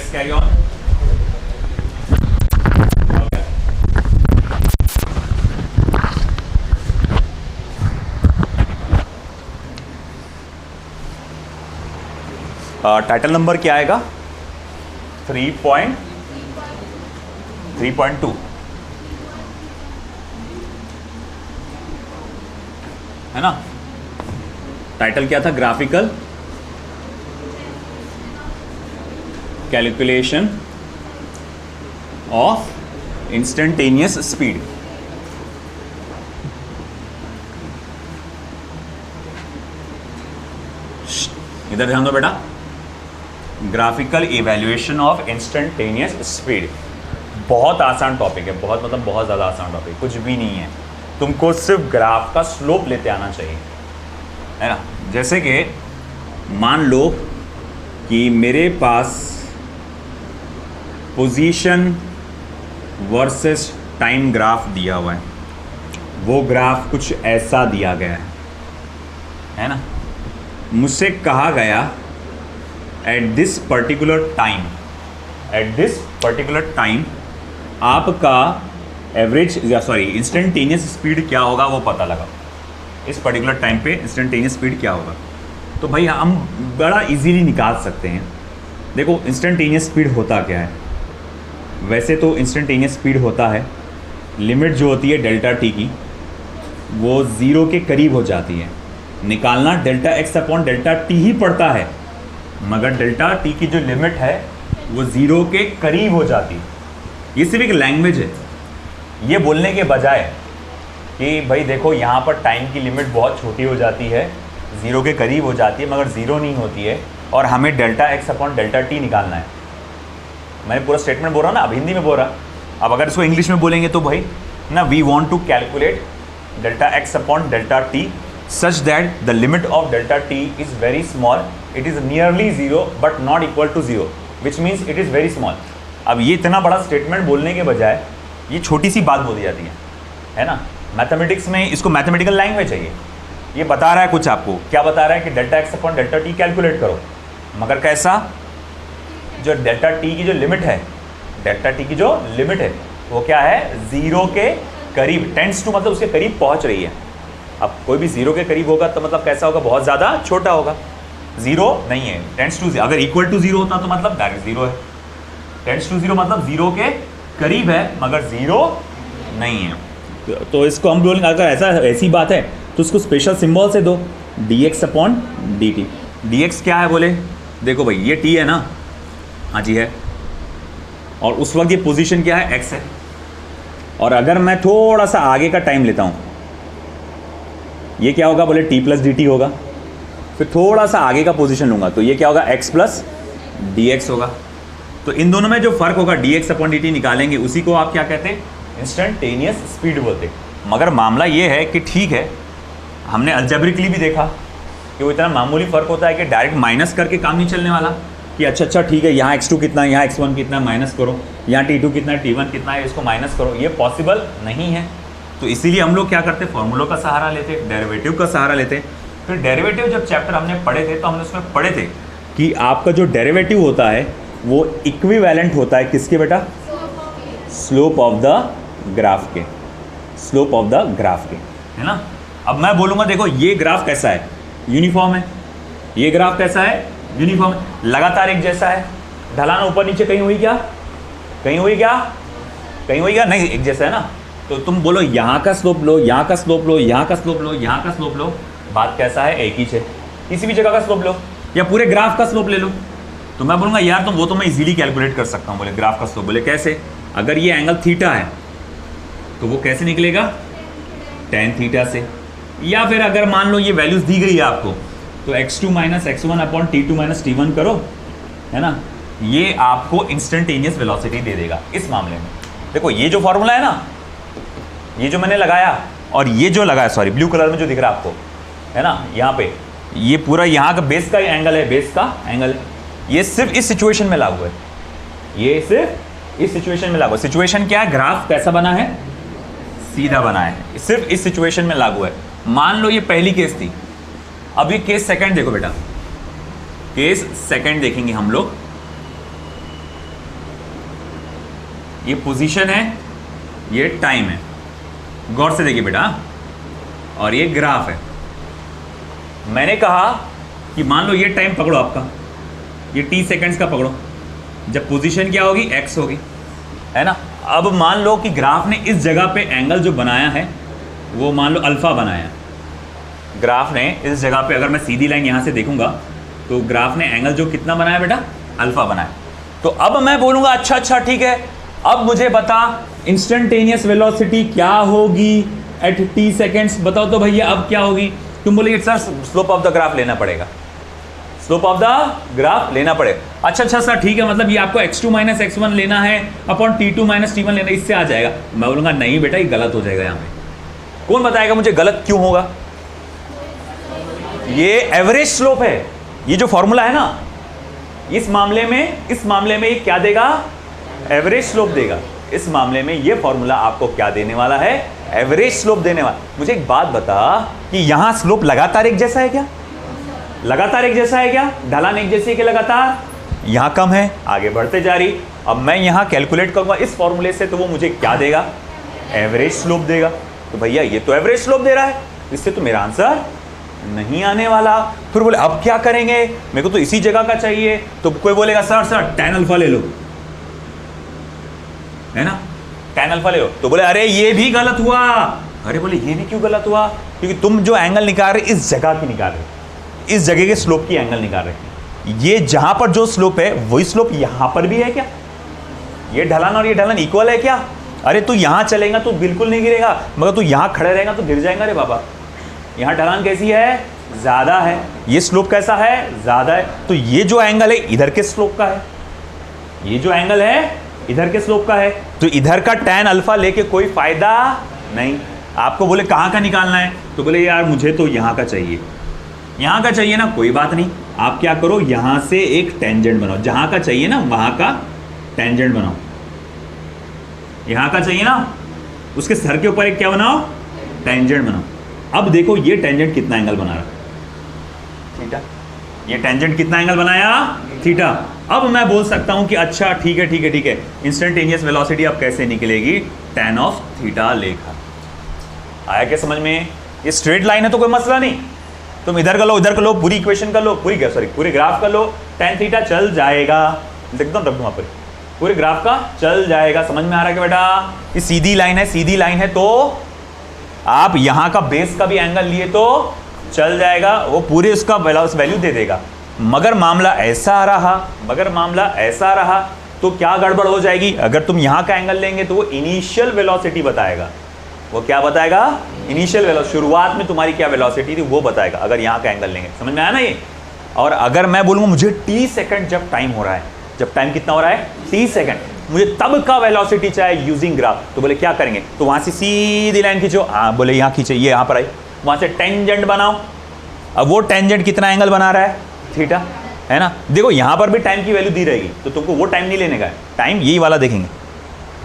Let's carry on. Title number क्या आएगा? 3.2 है ना। टाइटल क्या था? Graphical calculation of instantaneous speed. इधर ध्यान दो बेटा, graphical evaluation of instantaneous speed. बहुत आसान टॉपिक है, बहुत मतलब बहुत ज़्यादा आसान टॉपिक, कुछ भी नहीं है। तुमको सिर्फ ग्राफ का स्लोप लेते आना चाहिए, है ना। जैसे कि मान लो कि मेरे पास पोजीशन वर्सेस टाइम ग्राफ दिया हुआ है, वो ग्राफ कुछ ऐसा दिया गया है ना। मुझसे कहा गया एट दिस पर्टिकुलर टाइम आपका एवरेज या सॉरी इंस्टेंटेनियस स्पीड क्या होगा वो पता लगा। इस पर्टिकुलर टाइम पे इंस्टेंटेनियस स्पीड क्या होगा, तो भाई हम बड़ा इजीली निकाल सकते हैं। देखो इंस्टेंटेनियस स्पीड होता क्या है? वैसे तो इंस्टेंटेनियस स्पीड होता है, लिमिट जो होती है डेल्टा टी की वो ज़ीरो के करीब हो जाती है। निकालना delta x upon delta t ही पड़ता है, मगर डेल्टा टी की जो लिमिट है वो ज़ीरो के करीब हो जाती है। ये सिर्फ एक लैंग्वेज है, ये बोलने के बजाय कि भाई देखो यहाँ पर टाइम की लिमिट बहुत छोटी हो जाती है, ज़ीरो के करीब हो जाती है मगर ज़ीरो नहीं होती है, और हमें delta x upon delta T निकालना है। मैंने पूरा स्टेटमेंट बोल रहा ना, अब हिंदी में बोल रहा। अब अगर इसको इंग्लिश में बोलेंगे तो भाई ना, we want to calculate delta x upon delta t such that the limit of delta t is very small, it is nearly zero but not equal to zero, which means it is very small। अब ये इतना बड़ा statement बोलने के बजाय ये छोटी सी बात बोली जाती है ना। मैथमेटिक्स में इसको मैथमेटिकल लैंग्वेज है। ये बता रहा है कुछ आपको, क्या बता रहा है कि delta x upon delta T calculate करो, मगर कैसा? जो डेल्टा टी की जो लिमिट है, डेल्टा टी की जो लिमिट है वो क्या है? ज़ीरो के करीब, टेंड्स टू मतलब उसके करीब पहुँच रही है। अब कोई भी ज़ीरो के करीब होगा तो मतलब कैसा होगा? बहुत ज़्यादा छोटा होगा। ज़ीरो नहीं है, टेंड्स टू, अगर इक्वल टू ज़ीरो होता तो मतलब डायरेक्ट ज़ीरो है। टेंड्स टू ज़ीरो मतलब ज़ीरो के करीब है मगर ज़ीरो नहीं है। तो इसको हम बोलेंगे, अगर ऐसी बात है तो उसको स्पेशल सिंबल से दो, D x upon D T. D x क्या है बोले? देखो भाई ये टी है ना, हाँ जी है, और उस वक्त ये पोजीशन क्या है? एक्स है। और अगर मैं थोड़ा सा आगे का टाइम लेता हूँ, ये क्या होगा बोले? टी प्लस डी टी होगा। फिर थोड़ा सा आगे का पोजीशन लूँगा तो ये क्या होगा? एक्स प्लस डी एक्स होगा। तो इन दोनों में जो फ़र्क होगा, D x upon D T निकालेंगे, उसी को आप क्या कहते हैं? इंस्टेंटेनियस स्पीड बोलते हैं। मगर मामला ये है कि ठीक है, हमने अलजेब्रिकली भी देखा कि वो इतना मामूली फ़र्क होता है कि डायरेक्ट माइनस करके काम नहीं चलने वाला कि अच्छा ठीक है, यहाँ x2 कितना है, यहाँ x1 कितना है, माइनस करो, यहाँ t2 कितना है, t1 कितना है, इसको माइनस करो। ये पॉसिबल नहीं है। तो इसीलिए हम लोग क्या करते हैं? फॉर्मूलों का सहारा लेते, डेरिवेटिव का सहारा लेते। फिर डेरिवेटिव जब चैप्टर हमने पढ़े थे तो हमने उसमें पढ़े थे कि आपका जो डेरिवेटिव होता है वो इक्विवेलेंट होता है किसके बेटा? स्लोप ऑफ द ग्राफ के, स्लोप ऑफ द ग्राफ के, है ना। अब मैं बोलूँगा देखो ये ग्राफ कैसा है? यूनिफॉर्म है। ये ग्राफ कैसा है? यूनिफॉर्म है, लगातार एक जैसा है। ढलान ऊपर नीचे कहीं हुई क्या? कहीं हुई क्या? कहीं हुई क्या? नहीं, एक जैसा है ना। तो तुम बोलो यहाँ का स्लोप लो, यहाँ का स्लोप लो, यहाँ का स्लोप लो, यहाँ का स्लोप लो, बात कैसा है? एक ही है। किसी भी जगह का स्लोप लो या पूरे ग्राफ का स्लोप ले लो, तो मैं बोलूँगा यार तुम वो तो मैं इजीली कैलकुलेट कर सकता हूँ। बोले ग्राफ का स्लोप, बोले कैसे? अगर ये एंगल थीटा है तो वो कैसे निकलेगा? टेन थीटा से। या फिर अगर मान लो ये वैल्यूज़ दी गई है आपको, तो x2 minus x1 upon t2 minus t1 करो, है ना। ये आपको इंस्टेंटेनियस वेलोसिटी दे देगा। इस मामले में देखो ये जो फॉर्मूला है ना, ये जो मैंने लगाया और ये जो लगाया, सॉरी ब्लू कलर में जो दिख रहा है आपको, है ना, यहाँ पे ये पूरा यहाँ का बेस का एंगल है, बेस का एंगल है। ये सिर्फ इस सिचुएशन में लागू है, ये सिर्फ इस सिचुएशन में लागू है। सिचुएशन क्या है? ग्राफ कैसा बना है? सीधा बना है। सिर्फ इस सिचुएशन में लागू है। मान लो ये पहली केस थी, अब ये केस सेकंड देखो बेटा, केस सेकंड देखेंगे हम लोग। ये पोजीशन है, ये टाइम है, गौर से देखिए बेटा, और ये ग्राफ है। मैंने कहा कि मान लो ये टाइम पकड़ो आपका, ये t सेकंड्स का पकड़ो, जब पोजीशन क्या होगी, x होगी, है ना। अब मान लो कि ग्राफ ने इस जगह पे एंगल जो बनाया है वो मान लो अल्फा बनाया है। ग्राफ ने इस जगह पे, अगर मैं सीधी लाइन यहाँ से देखूंगा तो ग्राफ ने एंगल जो कितना बनाया बेटा, अल्फा बनाया। तो अब मैं बोलूँगा अच्छा ठीक है, अब मुझे बता इंस्टेंटेनियस वेलोसिटी क्या होगी एट t सेकेंड्स। बताओ तो भैया अब क्या होगी। तुम बोलेगे sir slope of the graph लेना पड़ेगा, स्लोप ऑफ द ग्राफ लेना पड़ेगा। अच्छा सर ठीक है, मतलब ये आपको x2 माइनस x1 लेना है अपॉन t2 माइनस t1 लेना, इससे आ जाएगा। मैं बोलूँगा नहीं बेटा, ये गलत हो जाएगा। यहाँ पे कौन बताएगा मुझे गलत क्यों होगा। ये एवरेज स्लोप है, ये जो फॉर्मूला है ना, इस मामले में ये क्या देगा, एवरेज स्लोप देगा। इस मामले में ये फॉर्मूला आपको क्या देने वाला है, एवरेज स्लोप देने वाला। मुझे एक बात बता कि यहां स्लोप लगातार एक जैसा है क्या, लगातार एक जैसा है क्या, ढलान एक जैसी है कि लगातार, यहां कम है, आगे बढ़ते जा रही। अब मैं यहां कैलकुलेट करूंगा इस फॉर्मूले से, तो वो मुझे क्या देगा, एवरेज स्लोप देगा। तो भैया ये तो एवरेज स्लोप दे रहा है, इससे तो मेरा आंसर नहीं आने वाला। फिर बोले अब क्या करेंगे, मेरे को तो इसी जगह का चाहिए। तो कोई बोलेगा सर tan अल्फा ले लो, है ना, tan अल्फा ले लो। तो बोले अरे ये भी गलत हुआ। अरे बोले ये भी क्यों गलत हुआ, क्योंकि तुम जो एंगल निकाल रहे इस जगह की निकाल रहे, इस जगह के स्लोप की एंगल निकाल रहे। ये जहां पर जो स्लोप है वही स्लोप यहां पर भी है क्या, ये ढलान और ये ढलान इक्वल है क्या। अरे तू यहां चलेगा तो बिल्कुल नहीं गिरेगा, मगर तू यहां खड़े रहेगा तो गिर जाएगा रे बाबा। यहां ढलान कैसी है, ज्यादा है, ये स्लोप कैसा है, ज्यादा है। तो ये जो एंगल है इधर के स्लोप का है, ये जो एंगल है इधर के स्लोप का है। तो इधर का tan अल्फा लेके कोई फायदा नहीं। आपको बोले कहां का निकालना है, तो बोले यार मुझे तो यहां का चाहिए, यहां का चाहिए ना, कोई बात नहीं, आप क्या करो यहां से एक टेंजेंट बनाओ, जहां का चाहिए ना वहां का टेंजेंट बनाओ। यहां का चाहिए ना, उसके सर के ऊपर एक क्या बनाओ, टेंजेंट बनाओ। अब देखो ये टेंजेंट कितना एंगल बना रहा है, थीटा। ये टेंजेंट कितना एंगल बनाया, थीटा। अब मैं बोल सकता हूं कि अच्छा ठीक है, इंस्टेंटेनियस वेलोसिटी अब कैसे निकलेगी, tan ऑफ थीटा लेखा। आया क्या समझ में। ये स्ट्रेट लाइन है तो कोई मसला नहीं, तुम इधर कर लो उधर कर लो, पूरी इक्वेशन कर लो, पूरी ग्राफ कर लो, tan थीटा चल जाएगा। एकदम रख दूं वहां पर, पूरे ग्राफ का चल जाएगा। समझ में आ रहा है कि बेटा ये सीधी लाइन है, तो आप यहां का बेस का भी एंगल लिए तो चल जाएगा, वो पूरे उसका वैल्यू दे देगा। मगर मामला ऐसा रहा तो क्या गड़बड़ हो जाएगी। अगर तुम यहां का एंगल लेंगे तो वो इनिशियल वेलोसिटी बताएगा। वो क्या बताएगा, इनिशियल वेलोसिटी, शुरुआत में तुम्हारी क्या वेलोसिटी थी वो बताएगा, अगर यहां का एंगल लेंगे। समझ में आया ना ये। और अगर मैं बोलूंगा मुझे t सेकंड जब टाइम हो रहा है, जब टाइम कितना हो रहा है, t सेकंड, मुझे तब का वेलोसिटी चाहिए यूजिंग ग्राफ, तो बोले क्या करेंगे, तो वहां से सीधी लाइन खींचो। बोले यहां खींचे, ये यहां पर आई, वहां से टेंजेंट बनाओ। अब वो टेंजेंट कितना एंगल बना रहा है, थीटा, है ना। देखो यहां पर भी टाइम की वैल्यू दी रहेगी, तो तुमको वो टाइम नहीं लेने का है, टाइम यही वाला देखेंगे,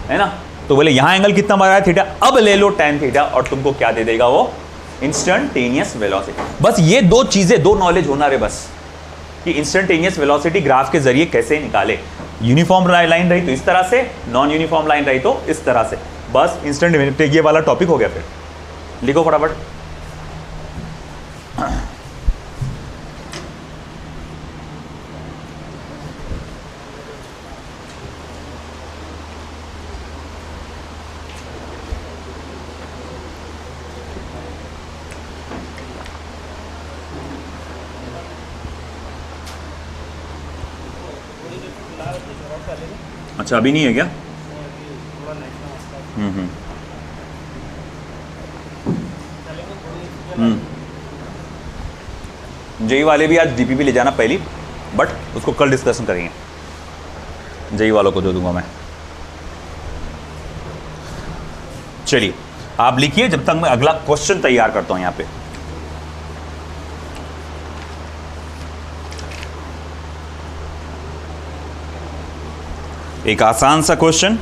है ना। तो बोले यहां एंगल कितना बना रहा है, थीटा। अब ले लो tan थीटा और तुमको क्या दे देगा वो, इंस्टेंटेनियस वेलोसिटी। बस ये दो चीजें, दो नॉलेज होना रे बस, कि इंस्टेंटेनियस वेलोसिटी ग्राफ के जरिए कैसे निकाले। यूनिफॉर्म लाइन रही तो इस तरह से, नॉन यूनिफॉर्म लाइन रही तो इस तरह से। बस इंस्टेंट, ये वाला टॉपिक हो गया। फिर लिखो फटाफट। अच्छा अभी नहीं है क्या, जेई वाले भी आज डीपीपी ले जाना पहली, बट उसको कल डिस्कशन करेंगे, जेई वालों को दे दूंगा मैं। चलिए आप लिखिए जब तक मैं अगला क्वेश्चन तैयार करता हूं। यहां पे एक आसान सा क्वेश्चन,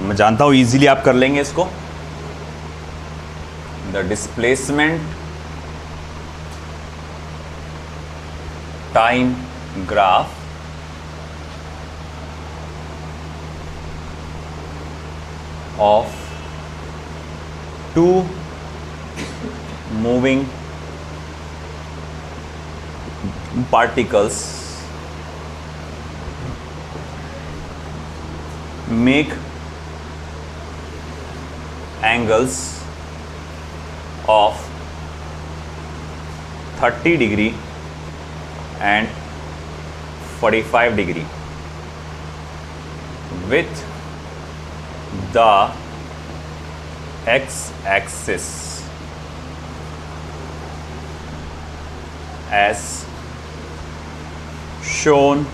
मैं जानता हूं इजीली आप कर लेंगे इसको। The displacement time graph of two moving particles make angles of 30 degree and 45 degree with the x-axis as shown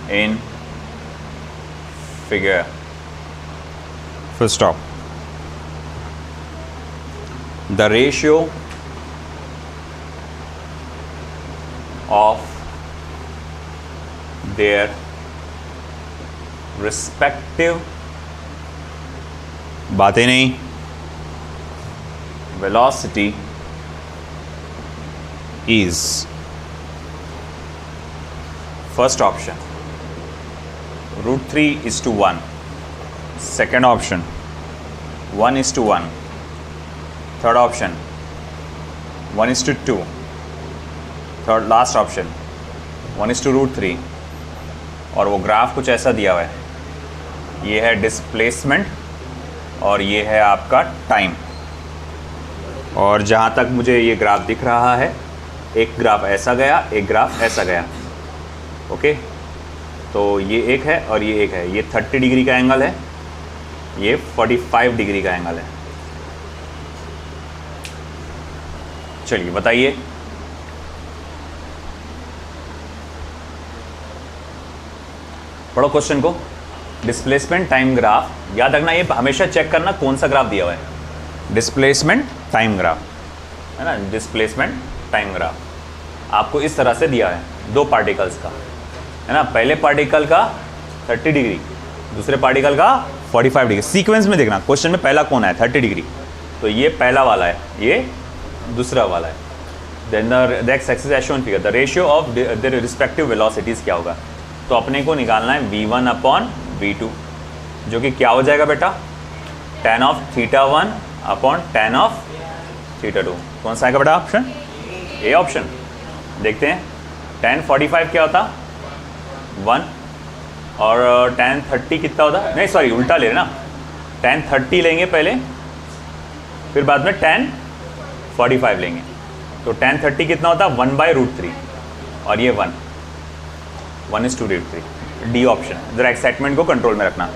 in figure. Full stop. The ratio of their respective बातें नहीं velocity is first option √3:1, second option 1:1, third option 1:2, third last option 1:√3 और वो graph कुछ ऐसा दिया हुआ है। ये है डिस्प्लेसमेंट और ये है आपका टाइम। और जहाँ तक मुझे ये ग्राफ दिख रहा है, एक ग्राफ ऐसा गया, एक ग्राफ ऐसा गया। ओके, तो ये एक है और ये एक है। ये 30 डिग्री का एंगल है, ये 45 डिग्री का एंगल है। चलिए बताइए, पढ़ो क्वेश्चन को। डिस्प्लेसमेंट टाइम ग्राफ, याद रखना ये हमेशा चेक करना कौन सा ग्राफ दिया हुआ है। डिस्प्लेसमेंट टाइम ग्राफ है ना, डिस्प्लेसमेंट टाइम ग्राफ आपको इस तरह से दिया है, दो पार्टिकल्स का है ना। पहले पार्टिकल का 30 डिग्री, दूसरे पार्टिकल का 45 डिग्री। सीक्वेंस में देखना, क्वेश्चन में पहला कौन है 30 डिग्री, तो ये पहला वाला है, ये दूसरा वाला है। Then the x axis as shown figure, the ratio of their respective velocities क्या होगा। तो अपने को निकालना है v1/v2, जो कि क्या हो जाएगा बेटा, tan of θ1 upon tan of θ2। कौन सा आएगा बेटा ऑप्शन ए ऑप्शन। देखते हैं tan 45 क्या होता 1 और tan 30 कितना होता, नहीं सॉरी उल्टा ले रहे ना, tan 30 लेंगे पहले, फिर बाद में tan 45 लेंगे। तो tan 30 कितना होता 1/√3 और ये 1:√3। D option. जरा एक्साइटमेंट को कंट्रोल में रखना।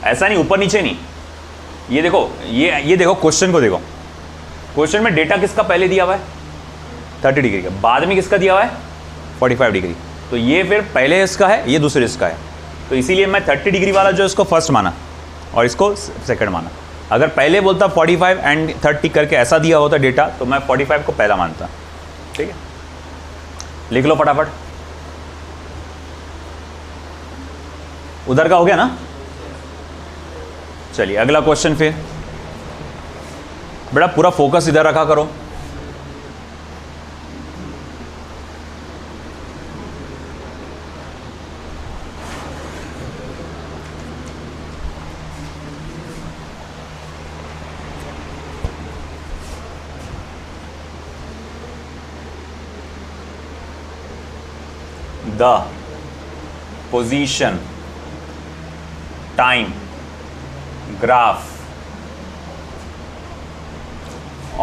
ऐसा नहीं, ऊपर नीचे नहीं। ये देखो, ये देखो क्वेश्चन को देखो। क्वेश्चन में डेटा किसका पहले दिया हुआ है 30 डिग्री का, बाद में किसका दिया हुआ है 45 डिग्री। तो ये फिर पहले इसका है, ये दूसरे इसका है। तो इसीलिए मैं 30 डिग्री वाला जो इसको फर्स्ट माना और इसको सेकंड माना। अगर पहले बोलता 45 एंड 30 करके ऐसा दिया होता डेटा, तो मैं 45 को पहला मानता। ठीक है, लिख लो फटाफट। उधर का हो गया ना। चलिए अगला क्वेश्चन। फिर बेटा पूरा फोकस इधर रखा करो। The position time graph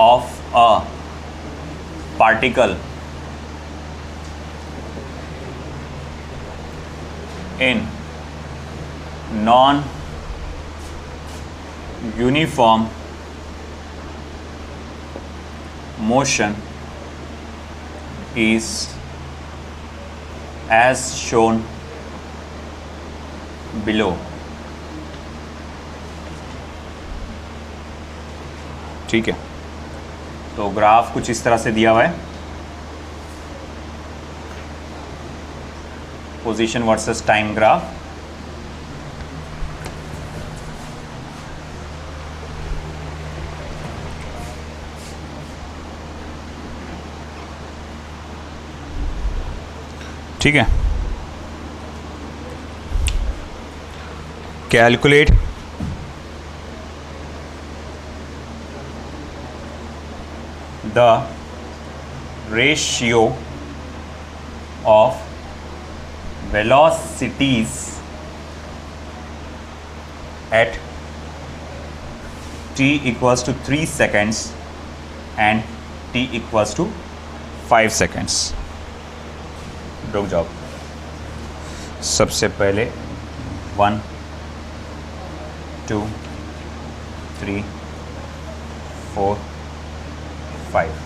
of a particle in non-uniform motion is as shown below। ठीक है, तो ग्राफ कुछ इस तरह से दिया हुआ है, पोजीशन वर्सेस टाइम ग्राफ। ठीक है, calculate the ratio of velocities at t equals to 3 seconds and t equals to 5 seconds. रुक जाओ, सबसे पहले 1 2 3 4 5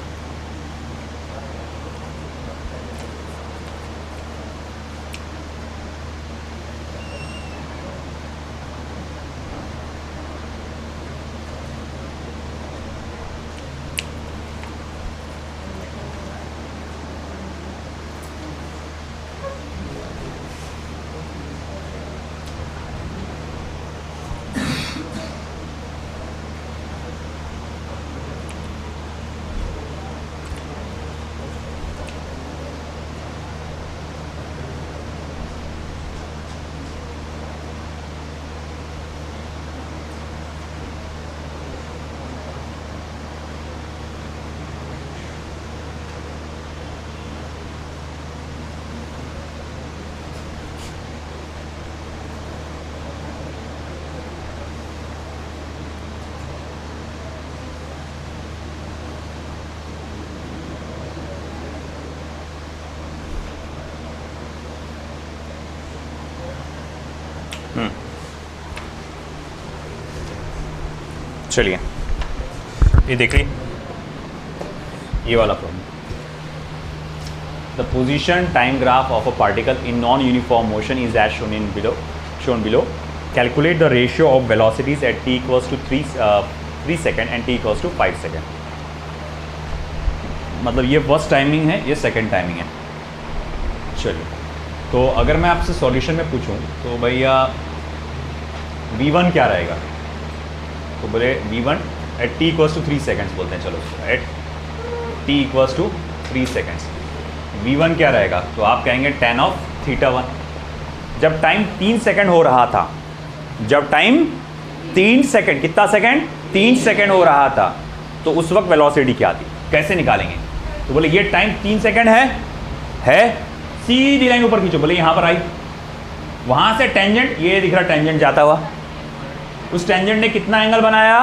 चलिए ये देखिए, ये वाला problem, the position time graph of a particle in non uniform motion is as shown below. Calculate the ratio of velocities at t equals to 3 second and t equals to 5 second. मतलब ये first timing है, ये second timing है. चलिए, तो अगर मैं आपसे सॉल्यूशन में पूछूं तो भैया v1 क्या रहेगा, तो बोले v1 at t equals to 3 seconds बोलते हैं. चलो, at t equals to 3 seconds v1 क्या रहेगा, तो आप कहेंगे tan ऑफ θ1. जब टाइम 3 सेकेंड हो रहा था, जब टाइम 3 सेकेंड, कितना सेकेंड, 3 सेकेंड हो रहा था, तो उस वक्त वेलोसिटी क्या थी, कैसे निकालेंगे. तो बोले ये टाइम 3 सेकेंड है, सीधी लाइन ऊपर खींचो. बोले यहाँ पर आई, वहाँ से टेंजेंट, ये दिख रहा टेंजेंट जाता हुआ, उस टेंजेंट ने कितना एंगल बनाया,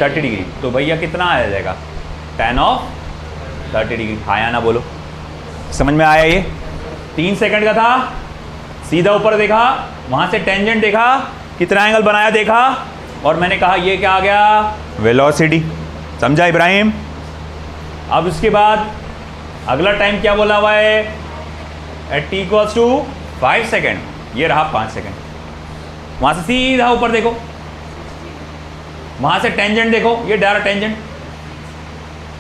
30 डिग्री. तो भैया कितना आ जाएगा, tan ऑफ 30 डिग्री. आया ना, बोलो समझ में आया. ये 3 सेकंड का था, सीधा ऊपर देखा, वहाँ से टेंजेंट देखा, कितना एंगल बनाया देखा, और मैंने कहा ये क्या आ गया, वेलोसिटी. समझा इब्राहिम. अब उसके बाद अगला टाइम क्या बोला हुआ है, at t equals to 5 second. ये रहा 5 सेकेंड. वहाँ से सीधा ऊपर देखो, वहाँ से टेंजेंट देखो, ये डायरेक्ट टेंजेंट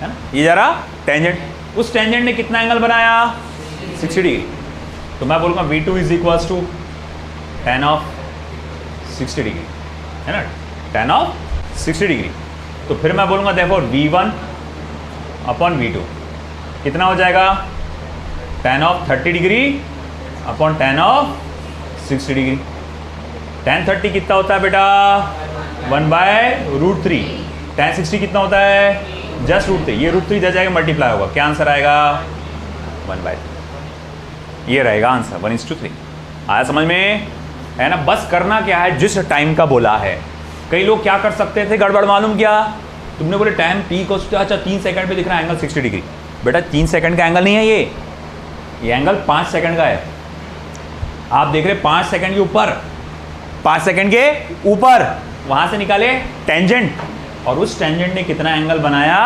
है ना, ये जा रहा टेंजेंट. उस टेंजेंट ने कितना एंगल बनाया, 60 डिग्री. तो मैं बोलूँगा v2 is equals to tan of 60 degree, है ना, tan ऑफ 60 डिग्री. तो फिर मैं बोलूँगा देखो v1 अपॉन v2 कितना हो जाएगा, tan of 30 degree upon tan of 60 degree. tan 30 कितना होता है बेटा, 1/√3. tan 60 कितना होता है, जस्ट √3. ये √3 इधर जाएगा, मल्टीप्लाई होगा, क्या आंसर आएगा, 1/3. ये रहेगा आंसर, 1:3. आया समझ में, है ना. बस करना क्या है, जिस टाइम का बोला है. कई लोग क्या कर सकते थे, गड़बड़ मालूम क्या, तुमने बोले टाइम t को, अच्छा 3 सेकंड पे दिख रहा है एंगल 60 डिग्री. बेटा 3 सेकंड का एंगल नहीं है ये एंगल 5 सेकंड का है. आप देख रहे 5 सेकंड के ऊपर, 5 सेकंड के ऊपर, वहाँ से निकाले टेंजेंट, और उस टेंजेंट ने कितना एंगल बनाया,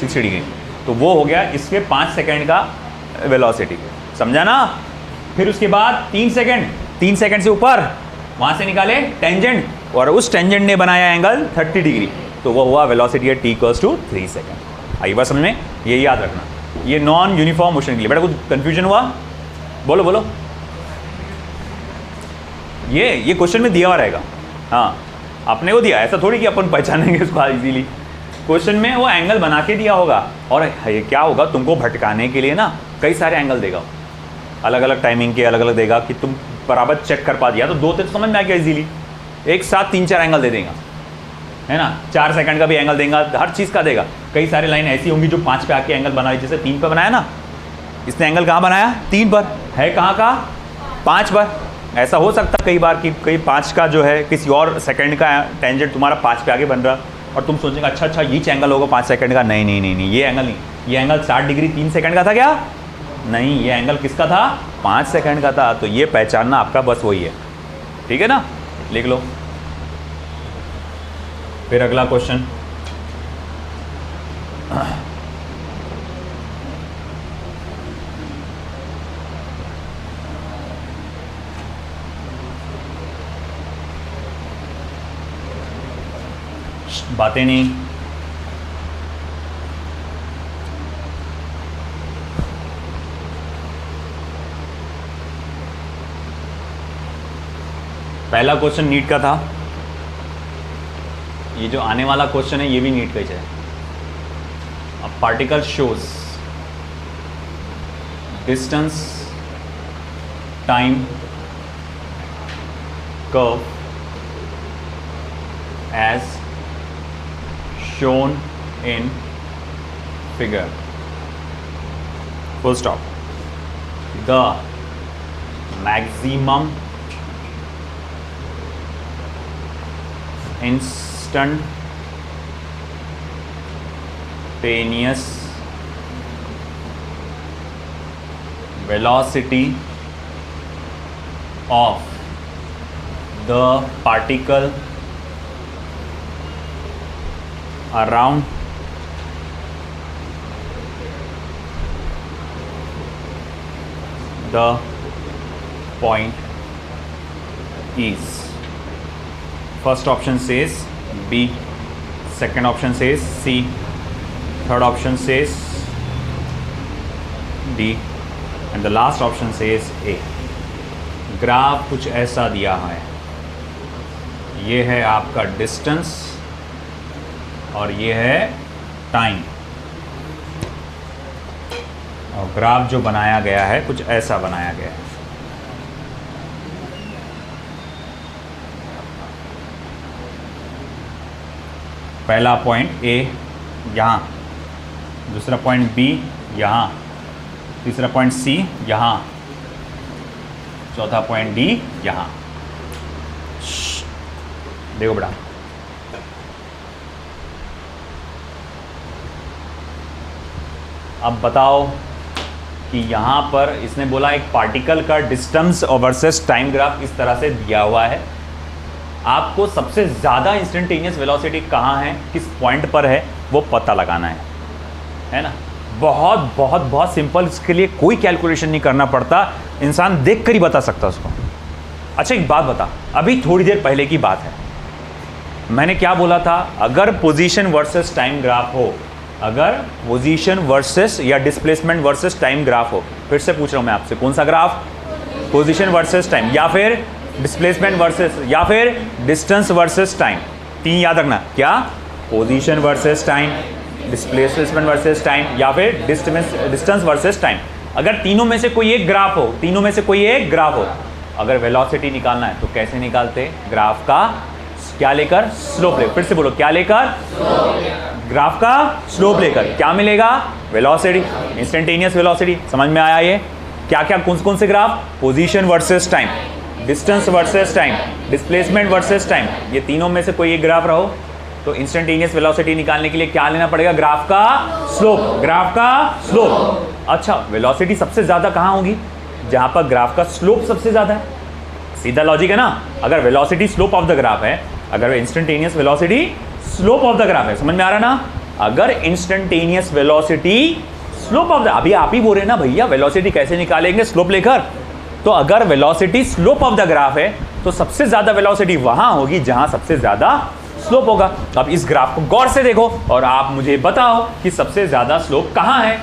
60 डिग्री. तो वो हो गया इसके 5 सेकंड का वेलोसिटी. समझा ना. फिर उसके बाद 3 सेकंड से ऊपर, वहाँ से निकाले टेंजेंट, और उस टेंजेंट ने बनाया एंगल 30 डिग्री. तो वो हुआ velocity at t equals to 3 second. आइए बात समझ में, ये याद रखना. ये नॉन यूनिफॉर्म मोशन के लिए. बेटा कुछ कंफ्यूजन हुआ, बोलो बोलो. ये क्वेश्चन में दिया हुआ रहेगा. हाँ, आपने वो दिया, ऐसा थोड़ी कि अपन पहचानेंगे उसको इजीली. क्वेश्चन में वो एंगल बना के दिया होगा, और ये क्या होगा, तुमको भटकाने के लिए ना कई सारे एंगल देगा. अलग अलग टाइमिंग के अलग अलग देगा कि तुम बराबर चेक कर पा दिया तो 2 तो समझ में आ गया इजीली। एक साथ 3-4 एंगल दे देगा, है ना, 4 सेकंड का भी एंगल देगा, हर चीज़ का देगा। कई सारी लाइन ऐसी होंगी जो 5 पे आके एंगल बना रही, जैसे 3 पे बनाया ना, इसने एंगल कहाँ बनाया, 3 पर, है कहाँ का, 5 पर। ऐसा हो सकता कई बार कि कई 5 का जो है किसी और सेकंड का टेंजेंट तुम्हारा 5 पे आगे बन रहा और तुम सोचेंगे अच्छा ये एंगल होगा 5 सेकंड का। नहीं नहीं नहीं नहीं, ये एंगल नहीं, ये एंगल 60 डिग्री 3 सेकंड का था क्या, नहीं, ये एंगल किसका था, 5 सेकंड का था। तो ये पहचानना आपका बस वही है, ठीक है ना, लिख लो। फिर अगला क्वेश्चन, बातें नहीं, पहला क्वेश्चन नीट का था, ये जो आने वाला क्वेश्चन है ये भी नीट का ही है। अब particle shows distance time curve as shown in figure, full stop. The maximum instantaneous velocity of the particle around the point is, first option says B, second option says C, third option says D and the last option says A। Graph कुछ ऐसा दिया है, ये है आपका distance और ये है टाइम, और ग्राफ जो बनाया गया है कुछ ऐसा बनाया गया है। पहला पॉइंट ए यहाँ, दूसरा पॉइंट बी यहाँ, तीसरा पॉइंट सी यहाँ, चौथा पॉइंट डी यहाँ। देखो बेटा, अब बताओ कि यहाँ पर इसने बोला एक पार्टिकल का डिस्टेंस और वर्सेस टाइम ग्राफ इस तरह से दिया हुआ है। आपको सबसे ज़्यादा इंस्टेंटेनियस वेलोसिटी कहाँ है, किस पॉइंट पर है, वो पता लगाना है ना। बहुत बहुत बहुत सिंपल, इसके लिए कोई कैलकुलेशन नहीं करना पड़ता, इंसान देख कर ही बता सकता उसको। अच्छा एक बात बता, अभी थोड़ी देर पहले की बात है, मैंने क्या बोला था, अगर पोजीशन वर्सेस टाइम ग्राफ हो, अगर पोजीशन वर्सेस या डिस्प्लेसमेंट वर्सेस टाइम ग्राफ हो, फिर से पूछ रहा हूं मैं आपसे, कौन सा ग्राफ, पोजीशन वर्सेस टाइम या फिर डिस्प्लेसमेंट वर्सेस या फिर डिस्टेंस वर्सेस टाइम। 3 याद रखना, क्या, position versus time, displacement versus time या फिर डिस्टेंस वर्सेस टाइम। अगर तीनों में से कोई एक ग्राफ हो, तीनों में से कोई एक ग्राफ हो, अगर वेलोसिटी निकालना है तो कैसे निकालते, ग्राफ का क्या लेकर, स्लोप लेकर। फिर से बोलो, क्या लेकर, ग्राफ का स्लोप लेकर। क्या मिलेगा, वेलोसिटी, इंस्टेंटेनियस वेलोसिटी। समझ में आया ये, क्या क्या कौन कौन से graph, position versus time, distance versus time, displacement versus time, ये तीनों में से कोई एक ग्राफ रहो तो इंस्टेंटेनियस वेलोसिटी निकालने के लिए क्या लेना पड़ेगा, ग्राफ का स्लोप, ग्राफ का स्लोप। अच्छा, वेलोसिटी सबसे ज्यादा कहां होगी, जहां पर ग्राफ का स्लोप सबसे ज्यादा है। सीधा लॉजिक है ना, अगर velocity slope of the graph है, अगर instantaneous velocity slope of the graph है, समझ में आ रहा ना, अगर instantaneous velocity slope of the, अभी आप ही बोल रहे हैं ना भैया वेलोसिटी कैसे निकालेंगे, स्लोप लेकर। तो अगर velocity slope of the graph है तो सबसे ज्यादा वेलोसिटी वहां होगी जहां सबसे ज्यादा स्लोप होगा। अब इस ग्राफ को गौर से देखो और आप मुझे बताओ कि सबसे ज्यादा स्लोप कहां है।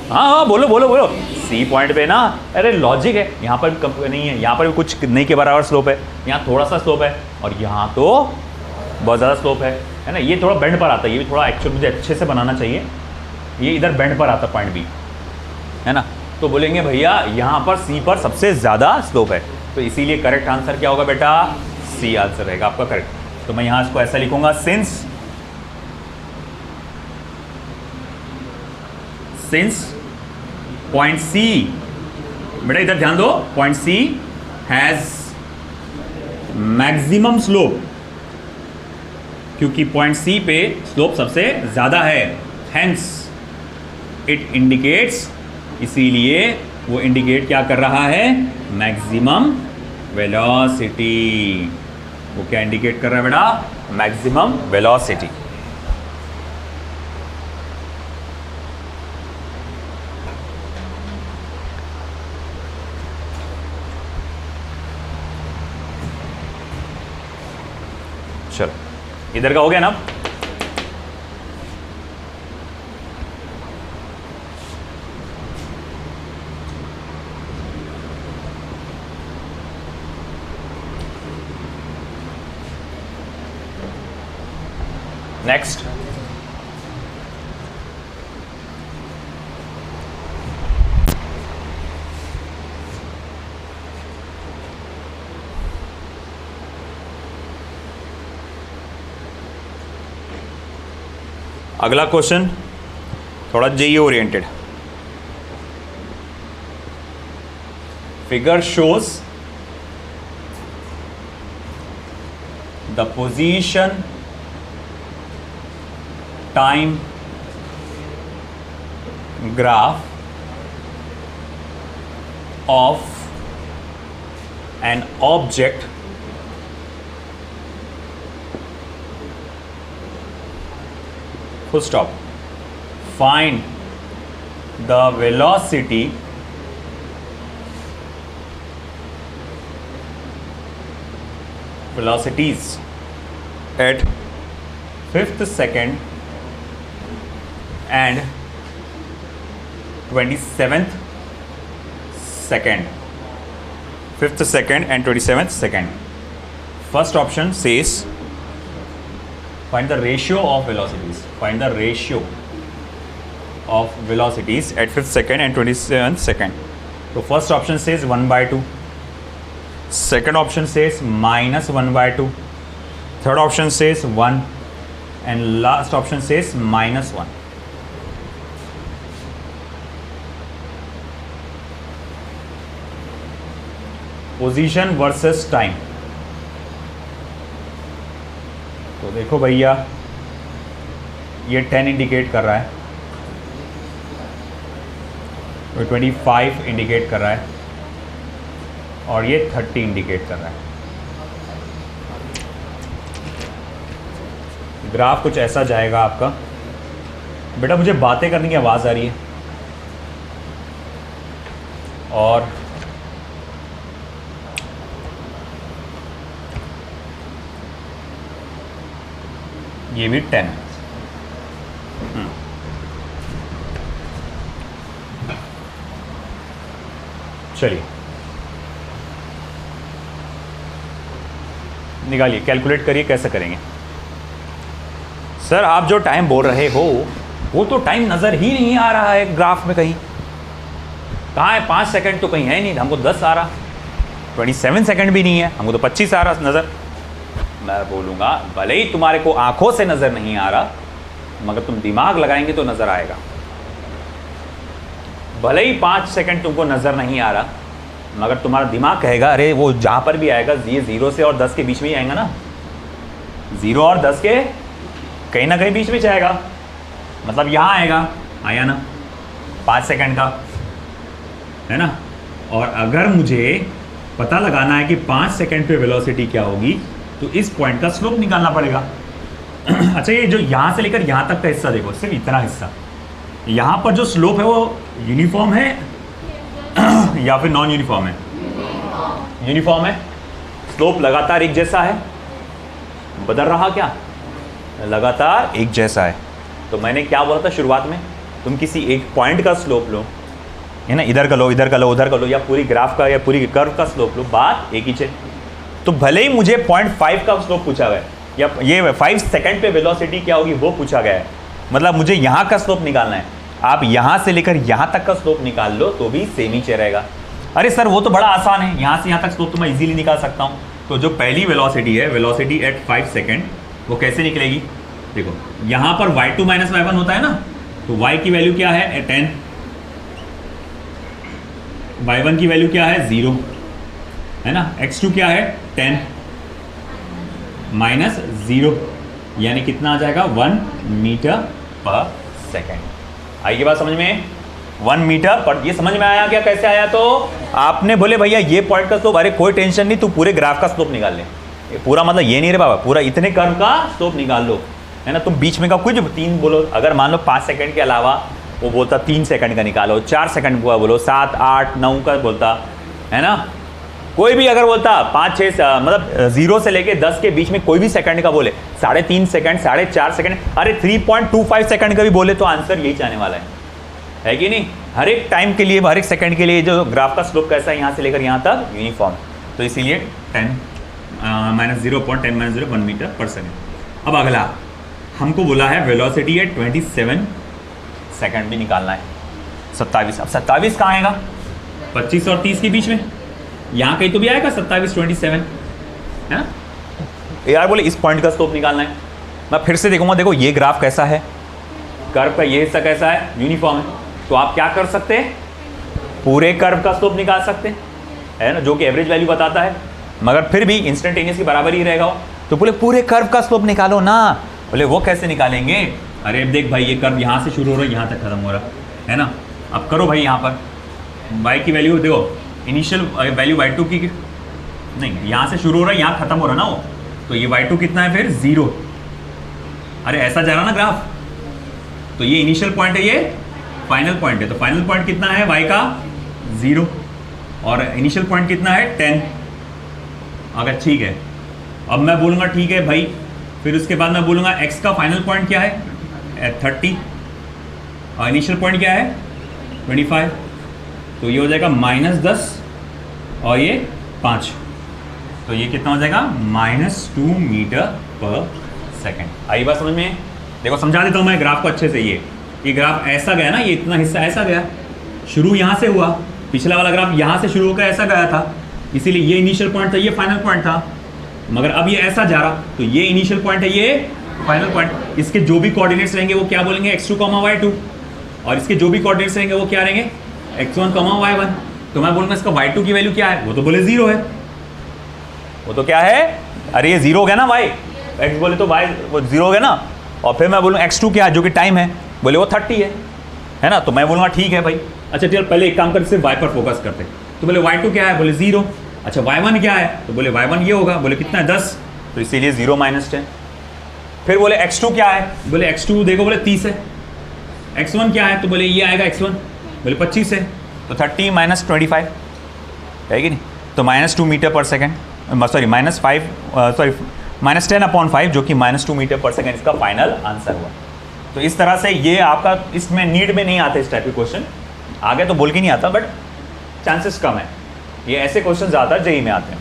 हाँ हाँ बोलो बोलो बोलो, सी पॉइंट पे ना, अरे लॉजिक है, यहाँ पर नहीं है, यहाँ पर भी कुछ नहीं के बराबर स्लोप है, यहाँ थोड़ा सा स्लोप है और यहाँ तो बहुत ज़्यादा स्लोप है ना। ये थोड़ा बेंड पर आता है, ये भी थोड़ा एक्चुअल मुझे अच्छे से बनाना चाहिए, ये इधर बेंड पर आता पॉइंट बी, है ना। तो बोलेंगे भैया यहाँ पर सी पर सबसे ज़्यादा स्लोप है, तो इसीलिए करेक्ट आंसर क्या होगा बेटा, सी आंसर रहेगा आपका करेक्ट। तो मैं यहाँ इसको ऐसा लिखूंगा, सिंस पॉइंट सी, बेटा इधर ध्यान दो, point C has maximum slope, क्योंकि पॉइंट सी पे स्लोप सबसे ज़्यादा है, हेंस इट इंडिकेट्स, इसीलिए वो इंडिकेट क्या कर रहा है, मैक्सिमम वेलोसिटी। वो क्या इंडिकेट कर रहा है बेटा, मैक्सिमम वेलोसिटी। चलो इधर का हो गया ना। नेक्स्ट, अगला क्वेश्चन थोड़ा JEE oriented. Figure shows the position, time graph of an object full stop. Find the velocities at 5th second and 27th second. 5th second and 27th second. First option says find the ratio of velocities. Find the ratio of velocities at 5th second and 27th second. So first option says 1/2. Second option says -1/2. Third option says 1. And last option says -1. Position versus time. तो देखो भैया ये 10 indicate कर रहा है, तो 25 indicate कर रहा है और ये 30 इंडिकेट कर रहा है। ग्राफ कुछ ऐसा जाएगा आपका। बेटा मुझे बातें करने की आवाज़ आ रही है और ये भी 10 है। चलिए निकालिए, कैलकुलेट करिए कैसे करेंगे। सर आप जो टाइम बोल रहे हो वो तो टाइम नज़र ही नहीं आ रहा है ग्राफ में, कहीं कहाँ है? 5 सेकंड तो कहीं है नहीं, हमको 10 आ रहा, 27 सेकंड भी नहीं है, हमको तो 25 आ रहा नज़र। मैं बोलूँगा भले ही तुम्हारे को आंखों से नज़र नहीं आ रहा, मगर तुम दिमाग लगाएंगे तो नज़र आएगा। भले ही 5 सेकंड तुमको नज़र नहीं आ रहा, मगर तुम्हारा दिमाग कहेगा अरे वो जहाँ पर भी आएगा ये 0 से और 10 के बीच में ही आएगा ना, 0 और 10 के कहीं ना कहीं बीच में जाएगा, मतलब यहाँ आएगा, आया ना 5 सेकंड का, है ना। और अगर मुझे पता लगाना है कि 5 सेकंड पे वेलोसिटी क्या होगी, तो इस पॉइंट का स्लोप निकालना पड़ेगा। अच्छा ये जो यहाँ से लेकर यहाँ तक का हिस्सा देखो, सिर्फ इतना हिस्सा, यहाँ पर जो स्लोप है वो यूनिफॉर्म है या फिर नॉन यूनिफॉर्म है? यूनिफॉर्म है। स्लोप लगातार एक जैसा है, बदल रहा क्या? लगातार एक जैसा है। तो मैंने क्या बोला था शुरुआत में, तुम किसी एक पॉइंट का स्लोप लो, है ना, इधर का लो, इधर का लो, उधर का लो, या पूरी ग्राफ का या पूरी कर्व का स्लोप लो, बात एक ही है। तो भले ही मुझे 0.5 का स्लोप पूछा गया है, या ये 5 सेकंड पे वेलोसिटी क्या होगी वो पूछा गया है, मतलब मुझे यहाँ का स्लोप निकालना है, आप यहां से लेकर यहां तक का स्लोप निकाल लो तो भी सेम ही रहेगा। अरे सर वो तो बड़ा आसान है, यहां से यहां तक स्लोप तो मैं इजीली निकाल सकता हूं। तो जो पहली वेलोसिटी है, वेलोसिटी एट 5 सेकेंड, वो कैसे निकलेगी? देखो यहां पर y2 माइनस y1 होता है ना, तो y की वैल्यू क्या है 10, y1 की वैल्यू क्या है 0 है ना, x2 क्या है 10 माइनस 0, यानी कितना आ जाएगा 1 मीटर पर सेकेंड। आइए बात समझ में, 1 मीटर पर। ये समझ में आया क्या कैसे आया? तो आपने बोले भैया ये पॉइंट का स्लोप, अरे कोई टेंशन नहीं, तू पूरे ग्राफ का स्लोप निकाल ले। पूरा मतलब ये नहीं रे बाबा, पूरा इतने कर्व का स्लोप निकाल लो, है ना। तुम बीच में का कुछ 3 बोलो, अगर मान लो 5 सेकंड के अलावा वो बोलता 3 सेकंड का निकालो, 4 सेकंड का बोलो, 7 8 9 का बोलता, है ना। कोई भी अगर बोलता 5 6 मतलब 0 से लेके 10 के बीच में कोई भी सेकंड का बोले, 3.5 सेकंड, 4.5 सेकंड, अरे 3.25 सेकंड का भी बोले तो आंसर यही चाहने वाला है कि नहीं। हर एक टाइम के लिए, हर एक सेकंड के लिए जो ग्राफ का स्लोप कैसा है यहाँ से लेकर यहाँ तक यूनिफॉर्म, तो इसीलिए 10 माइनस 0.10 माइनस 0 1 मीटर पर सेकेंड। अब अगला हमको बोला है वेलोसिटी है 27 सेकंड भी निकालना है, 27। अब 27 कहाँ आएगा? 25 और 30 के बीच में, यहाँ कहीं तो भी आएगा 27 27, है ना यार। बोले इस पॉइंट का स्लोप निकालना है। मैं फिर से देखूंगा, देखो ये ग्राफ कैसा है, कर्व का ये हिस्सा कैसा है, यूनिफॉर्म है, तो आप क्या कर सकते हैं, पूरे कर्व का स्लोप निकाल सकते हैं, है ना, जो कि एवरेज वैल्यू बताता है, मगर फिर भी इंस्टेंटेनियस की बराबर ही रहेगा। तो बोले पूरे कर्व का स्लोप निकालो ना। बोले वो कैसे निकालेंगे? अरे देख भाई, ये कर्व यहाँ से शुरू हो रहा है, यहाँ तक खत्म हो रहा है ना। अब करो भाई, यहाँ पर y की वैल्यू देखो, इनिशियल वैल्यू y2 की नहीं, यहाँ से शुरू हो रहा है, यहाँ खत्म हो रहा है ना वो, तो ये y2 कितना है फिर 0। अरे ऐसा जा रहा ना ग्राफ, तो ये इनिशियल पॉइंट है, ये फाइनल पॉइंट है, तो फाइनल पॉइंट कितना है y का 0 और इनिशियल पॉइंट कितना है 10। अगर ठीक है, अब मैं बोलूँगा ठीक है भाई, फिर उसके बाद मैं बोलूँगा x का फाइनल पॉइंट क्या है 30 और इनिशियल पॉइंट क्या है 25, तो ये हो जाएगा -10 और ये 5, तो ये कितना हो जाएगा -2 मीटर पर सेकेंड। आई बात समझ में? देखो समझा देता हूँ मैं ग्राफ को अच्छे से। ये ग्राफ ऐसा गया ना, ये इतना हिस्सा ऐसा गया, शुरू यहाँ से हुआ, पिछला वाला ग्राफ यहाँ से शुरू होकर ऐसा गया था, इसीलिए ये इनिशियल पॉइंट था, ये फाइनल पॉइंट था, मगर अब ये ऐसा जा रहा, तो ये इनिशियल पॉइंट है, ये फाइनल पॉइंट। इसके जो भी कोऑर्डिनेट्स रहेंगे वो क्या बोलेंगे x2, y2, और इसके जो भी कोऑर्डिनेट्स रहेंगे वो क्या रहेंगे x1, y1। तो मैं बोलूँगा इसका y2 की वैल्यू क्या है, वो तो बोले 0 है, वो तो क्या है, अरे ये 0 हो गया ना, y x बोले तो y वो 0 हो गया ना, और फिर मैं बोलूँ x2 क्या है, जो कि टाइम है, बोले वो 30 है ना, तो मैं बोलूँगा ठीक है भाई। अच्छा चल पहले एक काम कर, सिर्फ y पर फोकस करते, तो बोले y2 क्या है, बोले 0। अच्छा y1 क्या है, तो बोले y1 ये होगा, बोले कितना है 10, तो इसीलिए 0 - 10। फिर बोले x2 क्या है, बोले x2 देखो बोले 30 है। x1 क्या है, तो बोले ये आएगा x1, बोले 25 है, तो 30 - 25 है कि नहीं, तो -2 मीटर पर सेकेंड, सॉरी -10/5, जो कि -2 मीटर पर सेकेंड इसका फाइनल आंसर हुआ। तो इस तरह से ये आपका, इसमें नीड में नहीं आते इस टाइप के क्वेश्चन, आगे तो बोल के नहीं आता, बट चांसेस कम है, ये ऐसे क्वेश्चन ज़्यादा जेई में आते हैं।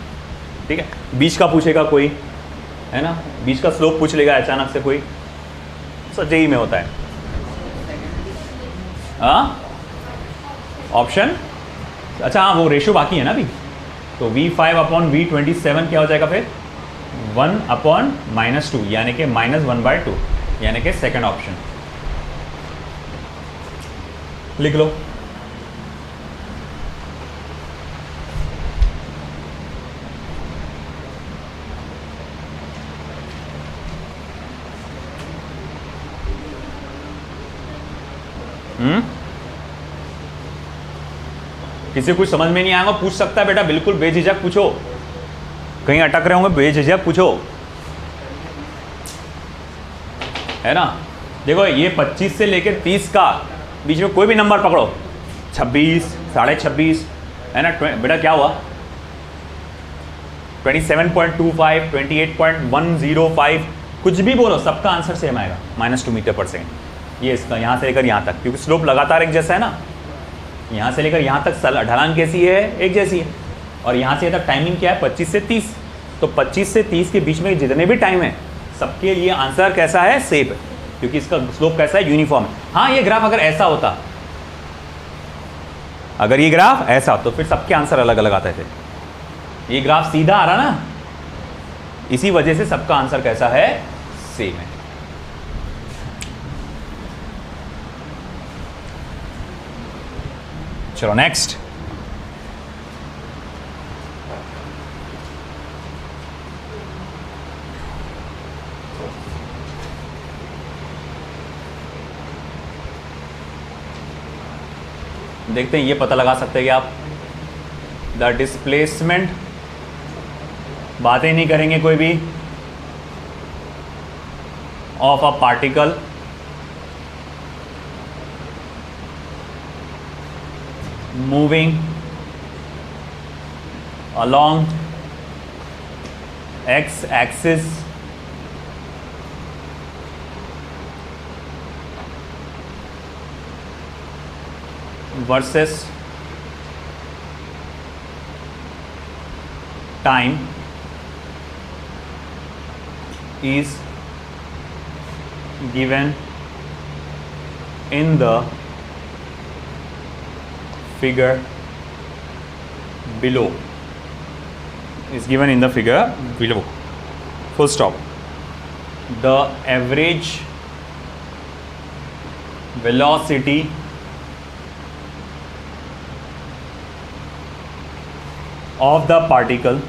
ठीक है, बीच का पूछेगा कोई, है ना, बीच का स्लोप पूछ लेगा अचानक से कोई, सब जेई में होता है। हाँ ऑप्शन, अच्छा हाँ वो रेशियो बाकी है ना अभी, तो V5/V27 क्या हो जाएगा फिर 1/-2, यानी कि -1/2, यानी कि सेकंड ऑप्शन लिख लो। किसी कुछ समझ में नहीं आएगा पूछ सकता है बेटा, बिल्कुल बेझिझक पूछो, कहीं अटक रहे होंगे बेझिझक पूछो, है ना। देखो ये 25 से लेकर 30 का बीच में कोई भी नंबर पकड़ो, 26, 26.5, है ना, बेटा क्या हुआ 27.25, 28.105, कुछ भी बोलो सबका आंसर सेम आएगा, -2 मीटर पर सेकेंड। ये इसका यहाँ से लेकर यहाँ तक, क्योंकि स्लोप लगातार एक जैसा है ना, यहाँ से लेकर यहाँ तक ढलान कैसी है, एक जैसी है, और यहाँ से तक टाइमिंग क्या है 25 से 30, तो 25 से 30 के बीच में जितने भी टाइम है सबके लिए आंसर कैसा है, सेम है। क्योंकि इसका स्लोप कैसा है, यूनिफॉर्म है। हाँ, ये ग्राफ अगर ऐसा होता, अगर ये ग्राफ ऐसा तो फिर सबके आंसर अलग अलग आते थे। ये ग्राफ सीधा आ रहा ना, इसी वजह से सबका आंसर कैसा है, सेम है। चलो नेक्स्ट। देखते हैं, ये पता लगा सकते हैं कि आप द डिस्प्लेसमेंट, बातें नहीं करेंगे कोई भी, of a particle moving along x axis versus time is given in the figure below, is given in the figure below, full stop. The average velocity of the particle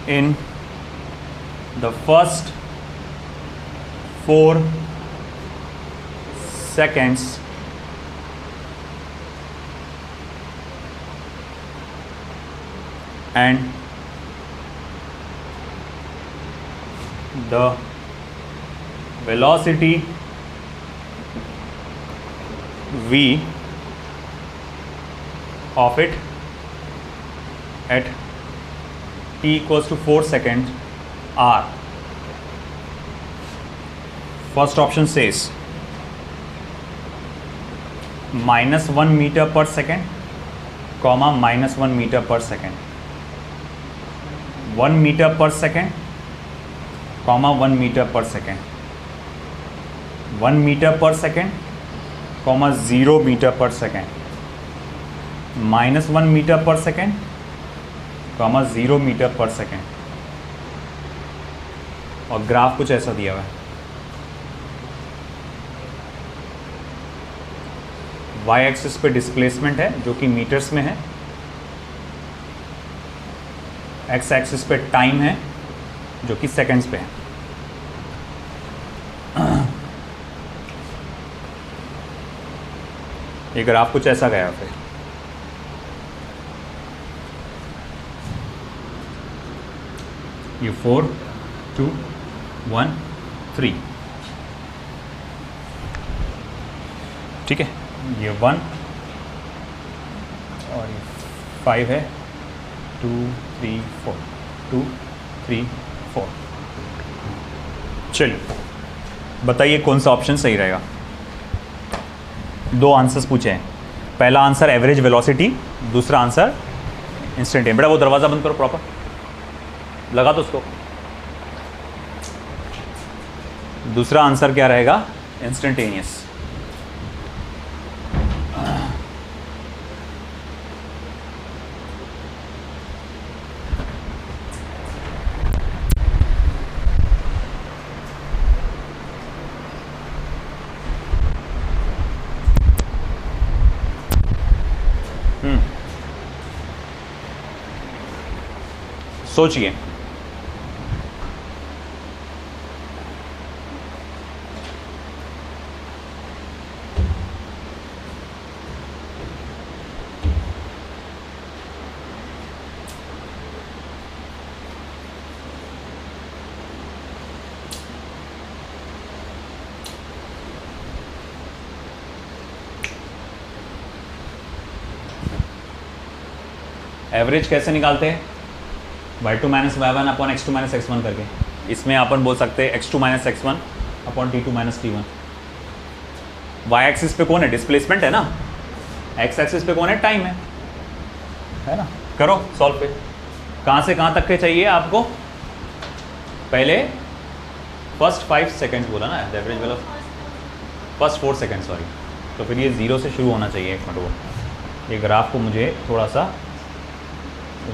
in the first 4 seconds and the velocity v of it at t equals to 4 seconds are. First option says -1 meter per second, comma -1 meter per second, 1 meter per second, comma 1 meter per second, 1 meter per second, comma 0 meter per second, -1 meter per second, comma 0 meter per second। और graph कुछ ऐसा दिया हुआ है। Y axis पे displacement है जो कि मीटर्स में है, एक्स एक्सिस पे टाइम है जो कि सेकंड्स पे है। ये ग्राफ कुछ ऐसा गया फिर। ये 4 2 1 3, ठीक है। ये 1 और ये 5 है, 2 3 4, 2 3 4। चलिए बताइए कौन सा ऑप्शन सही रहेगा। दो आंसर्स पूछे हैं, पहला आंसर एवरेज वेलोसिटी, दूसरा आंसर इंस्टेंटेनियस। बेटा वो दरवाज़ा बंद करो, प्रॉपर लगा दो उसको। दूसरा आंसर क्या रहेगा, इंस्टेंटेनियस। सोचिए, एवरेज कैसे निकालते हैं, y2 minus y1 upon x2 minus x1 करके। इसमें अपन बोल सकते हैं x2 minus x1 upon t2 minus t1। Y axis पे कौन है, डिस्प्लेसमेंट है ना, एक्स एक्सिस पे कौन है, टाइम है ना। करो सॉल्व पे। कहाँ से कहाँ तक के चाहिए आपको? पहले फर्स्ट 5 सेकेंड्स बोला ना, एवरेज वाला फर्स्ट 4 सेकेंड, सॉरी। तो फिर ये 0 से शुरू होना चाहिए। एक मिनट वो, ये ग्राफ को मुझे थोड़ा सा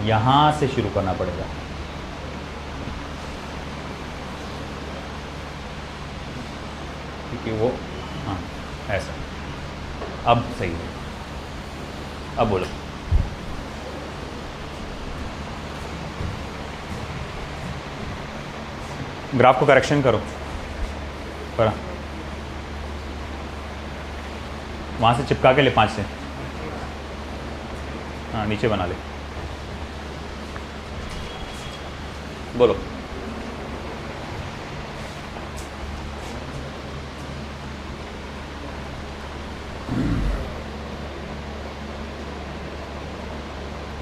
यहाँ से शुरू करना पड़ेगा। क्योंकि वो, हाँ ऐसा, अब सही है। अब बोलो। ग्राफ को करेक्शन करो, करा वहाँ से चिपका के ले 5 से, हाँ नीचे बना ले। बोलो।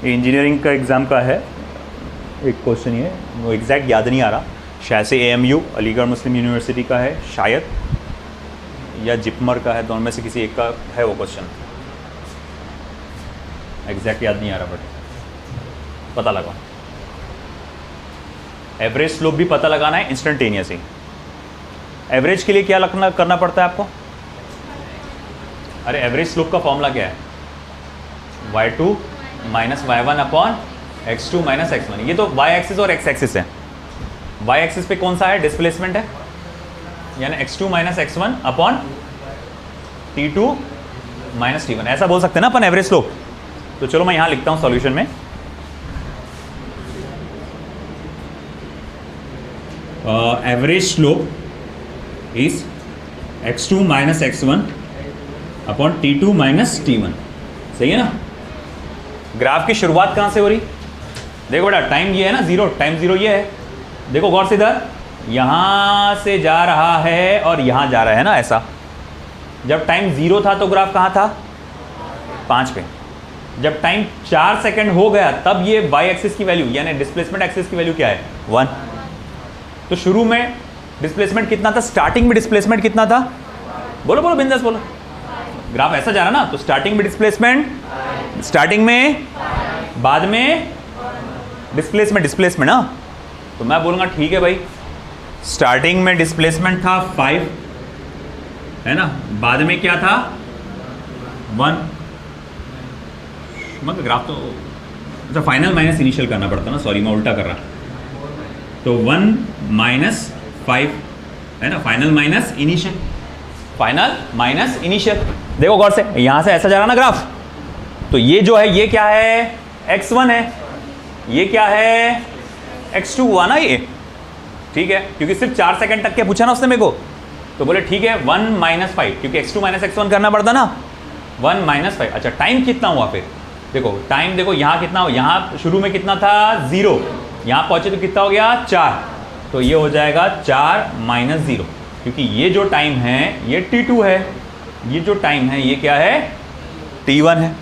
ये इंजीनियरिंग का एग्ज़ाम का है एक क्वेश्चन, ये वो एग्जैक्ट याद नहीं आ रहा, शायद से AMU अलीगढ़ मुस्लिम यूनिवर्सिटी का है शायद, या जिपमर का है, दोनों में से किसी एक का है वो क्वेश्चन। एग्जैक्ट याद नहीं आ रहा, बट पता लगा। एवरेज स्लोप भी पता लगाना है इंस्टेंटेनियस ही। एवरेज के लिए क्या करना पड़ता है आपको? अरे एवरेज स्लोप का फॉर्मूला क्या है? y2 minus y1 upon x2 minus x1। ये तो y एक्सिस और x एक्सिस है। y एक्सिस पे कौन सा है? डिस्प्लेसमेंट है, यानी x2 minus x1 upon t2 minus t1, ऐसा बोल सकते हैं ना अपन एवरेज स्लोप। तो चलो मैं यहां लिखता हूं सॉल्यूशन में, average slope is x2 minus x1 upon t2 minus t1। सही है ना? ग्राफ की शुरुआत कहां से हो रही? देखो बेटा, टाइम ये है ना 0, टाइम 0 ये है। देखो गौर से, इधर यहां से जा रहा है और यहां जा रहा है ना, ऐसा। जब टाइम 0 था तो ग्राफ कहां था? 5 पे। जब टाइम 4 सेकंड हो गया तब ये y एक्सिस की वैल्यू यानी डिस्प्लेसमेंट एक्सिस की वैल्यू क्या है? 1। तो शुरू में डिस्प्लेसमेंट कितना था? स्टार्टिंग में डिस्प्लेसमेंट कितना था? बोलो बोलो बिंदास बोलो। ग्राफ ऐसा जा रहा ना, तो स्टार्टिंग में डिस्प्लेसमेंट, स्टार्टिंग में, बाद में डिस्प्लेसमेंट ना। तो मैं बोलूँगा ठीक है भाई, स्टार्टिंग में डिस्प्लेसमेंट था 5 है ना, बाद में क्या था? 1। मतलब ग्राफ तो अच्छा फाइनल माइनस इनिशियल करना पड़ता ना, सॉरी मैं उल्टा कर रहा। तो 1 माइनस 5 है ना, final minus initial, final minus initial. देखो गौर से, यहां से ऐसा जा रहा ना ग्राफ, तो ये जो है ये क्या है? x1 है, ये क्या है? x2 हुआ ना ये, ठीक है, क्योंकि सिर्फ 4 सेकंड तक के पूछा ना उसने मेरे को। तो बोले ठीक है 1 माइनस 5, क्योंकि x2 माइनस x1 करना पड़ता ना, 1 माइनस 5। अच्छा टाइम कितना हुआ फिर? देखो टाइम, देखो यहाँ कितना हो, यहाँ शुरू में कितना था? 0, यहाँ पहुँचे तो कितना हो गया? 4। तो ये हो जाएगा 4 माइनस 0, क्योंकि ये जो टाइम है ये t2 है, ये जो टाइम है ये क्या है? t1 है।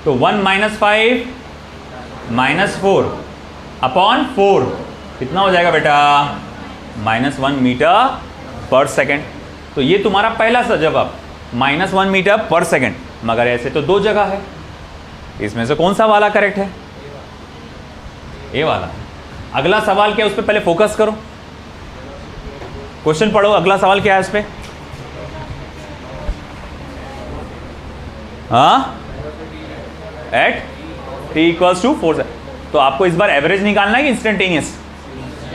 तो 1 माइनस 5 माइनस 4 अपॉन 4 कितना हो जाएगा बेटा? -1 मीटर पर सेकेंड। तो ये तुम्हारा पहला सा जवाब, -1 मीटर पर सेकेंड। मगर ऐसे तो 2 जगह है, इसमें से कौन सा वाला करेक्ट है? ये वाला। अगला सवाल क्या है उस पर पहले फोकस करो, क्वेश्चन पढ़ो। अगला सवाल क्या है उस पर? हाँ, at t equals to 4 second. तो आपको इस बार एवरेज निकालना है कि instantaneous?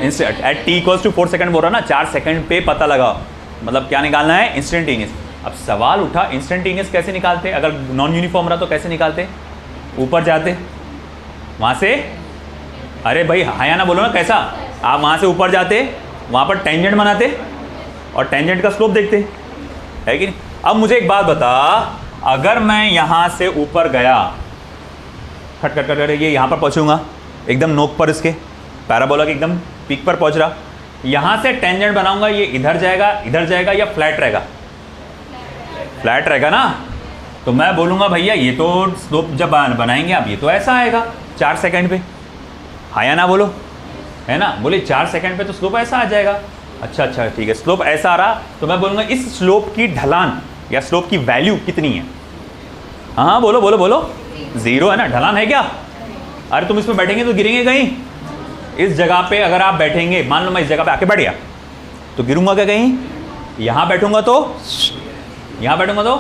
At t equals to 4 second बोल रहा ना, 4 सेकेंड पे पता लगा, मतलब क्या निकालना है? इंस्टेंटेनियस। अब सवाल उठा इंस्टेंटेनियस कैसे निकालते? अगर नॉन यूनिफॉर्म रहा तो कैसे निकालते? ऊपर जाते वहाँ से, अरे भाई हाँ या ना बोलो ना, कैसा? आप वहाँ से ऊपर जाते, वहाँ पर टेंजेंट बनाते और टेंजेंट का स्लोप देखते, है कि नहीं? अब मुझे एक बात बता, अगर मैं यहाँ से ऊपर गया, खट खट खट, ये यहाँ पर पहुँचूंगा एकदम नोक पर, इसके पैराबोला के एकदम पीक पर पहुँच रहा, यहाँ से टेंजेंट बनाऊंगा, ये इधर जाएगा या फ्लैट रहेगा? फ्लैट रहेगा ना। तो मैं बोलूँगा भैया ये तो स्लोप जब बनाएंगे आप, ये तो ऐसा आएगा 4 सेकंड पे, हाँ या ना बोलो, है ना? बोले 4 सेकंड पे तो स्लोप ऐसा आ जाएगा। अच्छा ठीक है, स्लोप ऐसा आ रहा, तो मैं बोलूँगा इस स्लोप की ढलान या स्लोप की वैल्यू कितनी है? हाँ बोलो बोलो बोलो, 0 है ना, ढलान है क्या? अरे तुम इस पे बैठेंगे तो गिरेंगे कहीं। इस जगह पे अगर आप बैठेंगे, मान लो मैं इस जगह पे आके बैठ गया तो गिरूंगा क्या कहीं? यहां बैठूंगा तो, यहां बैठूंगा तो,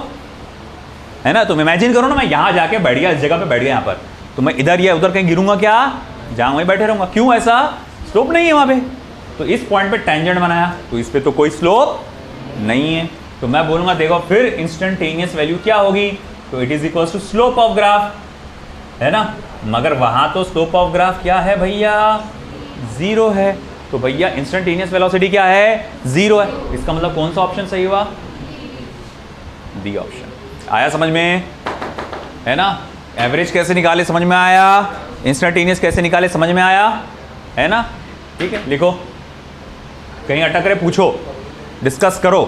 है ना। तुम इमेजिन करो ना, मैं यहां जाके बैठ गया, इस जगह पे बैठ गया यहां पर, तो मैं इधर या उधर कहीं गिरूंगा क्या? जहां वहीं बैठे रहूंगा। क्यों? ऐसा स्लोप नहीं है वहां पे। तो इस पॉइंट पे टेंजेंट बनाया, तो इस पे तो कोई स्लोप नहीं है, तो मैं बोलूंगा देखो फिर इंस्टेंटेनियस वैल्यू क्या होगी? तो it is equal to slope of graph, है ना। मगर वहां तो स्लोप ऑफ ग्राफ क्या है भैया? 0 है। तो भैया इंस्टेंटेनियस वेलोसिटी क्या है? 0 है। इसका मतलब कौन सा ऑप्शन सही हुआ? D option. आया समझ में? है ना। एवरेज कैसे निकाले समझ में आया, इंस्टेंटेनियस कैसे निकाले समझ में आया, है ना। ठीक है, लिखो। कहीं अटक रहे पूछो, डिस्कस करो।